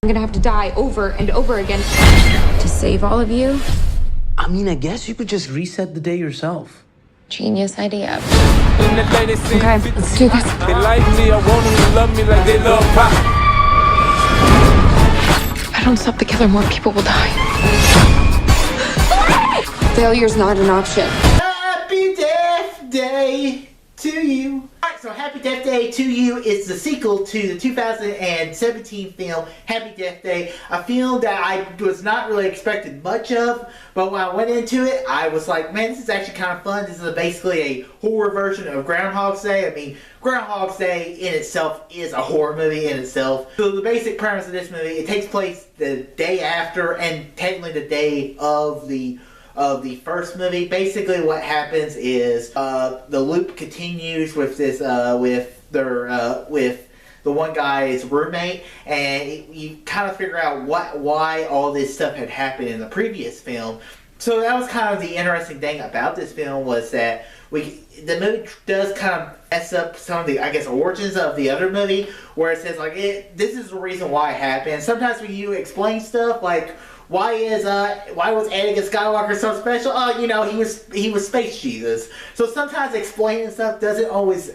I'm gonna have to die over and over again to save all of you. I mean, I guess you could just reset the day yourself. Genius idea. Okay, Let's do this. They like me, I want them to love me like they love pop. If I don't stop the killer, more people will die. Failure's not an option. Happy Death Day to you. Alright, so Happy Death Day to You is the sequel to the 2017 film Happy Death Day. A film that I was not really expecting much of, but when I went into it, I was like, man, this is actually kind of fun. This is basically a horror version of Groundhog's Day. I mean, Groundhog's Day in itself is a horror movie in itself. So the basic premise of this movie, it takes place the day after and technically the day of the first movie. Basically what happens is the loop continues with this with the one guy's roommate, and you kind of figure out why all this stuff had happened in the previous film. So that was kind of the interesting thing about this film, was that the movie does kind of mess up some of the, I guess, origins of the other movie, where it says like this is the reason why it happened. Sometimes when you explain stuff like why was Anakin Skywalker so special? Oh, you know, he was Space Jesus. So sometimes explaining stuff doesn't always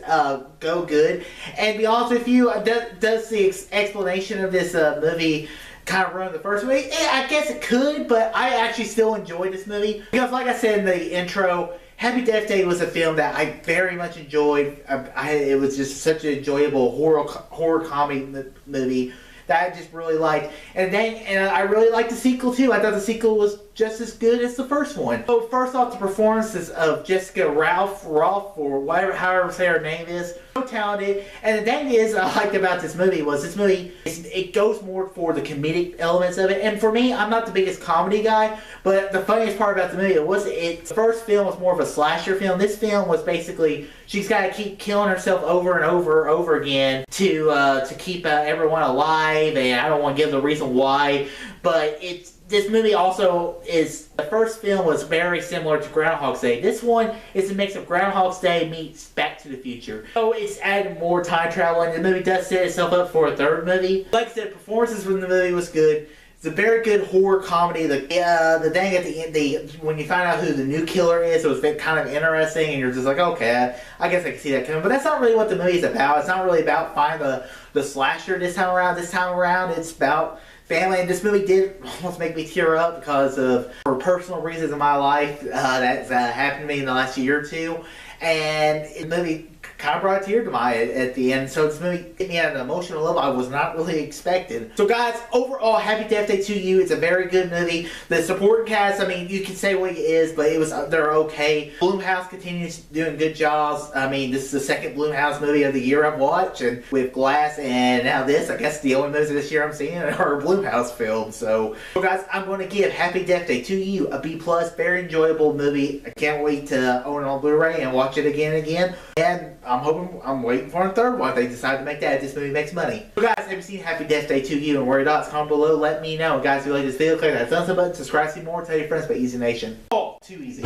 go good. And to be honest with you, does the explanation of this movie kind of ruin the first movie? I guess it could, but I actually still enjoyed this movie because, like I said in the intro, Happy Death Day was a film that I very much enjoyed. It was just such an enjoyable horror comedy movie that I just really liked. And I really liked the sequel too. I thought the sequel was just as good as the first one. So first off, the performances of Jessica Ralph, or whatever, however say her name is, so talented. And the thing is, I liked about this movie was it goes more for the comedic elements of it. And for me, I'm not the biggest comedy guy, but the funniest part about the movie the first film was more of a slasher film. This film was basically she's got to keep killing herself over and over again to keep everyone alive. And I don't want to give the reason why, but this movie also the first film was very similar to Groundhog's Day. This one is a mix of Groundhog's Day meets Back to the Future. So it's added more time travel, and the movie does set itself up for a third movie. Like I said, performances from the movie was good. It's a very good horror comedy. The thing at the end, when you find out who the new killer is, it was kind of interesting, and you're just like, okay, I guess I can see that coming. But that's not really what the movie's about. It's not really about finding the slasher this time around. This time around, it's about family, and this movie did almost make me tear up because for personal reasons in my life that's happened to me in the last year or two, and the movie kind of brought a tear to my eye at the end. So this movie hit me at an emotional level I was not really expecting. So guys, overall, Happy Death Day to You. It's a very good movie. The supporting cast, I mean, you can say what it is, but they're okay. Blumhouse continues doing good jobs. I mean, this is the second Blumhouse movie of the year I've watched, and with Glass and now this, I guess the only movies this year I'm seeing are Blumhouse films. So guys, I'm going to give Happy Death Day to You a B+. Very enjoyable movie. I can't wait to own it on Blu-ray and watch it again and again. And I'm waiting for a third one if they decide to make that, if this movie makes money. So guys, have you seen Happy Death Day to You and worry dots? Comment below, let me know. Guys, if you like this video, click that thumbs up button, subscribe to see more, tell your friends about Easy Nation. Oh, too easy.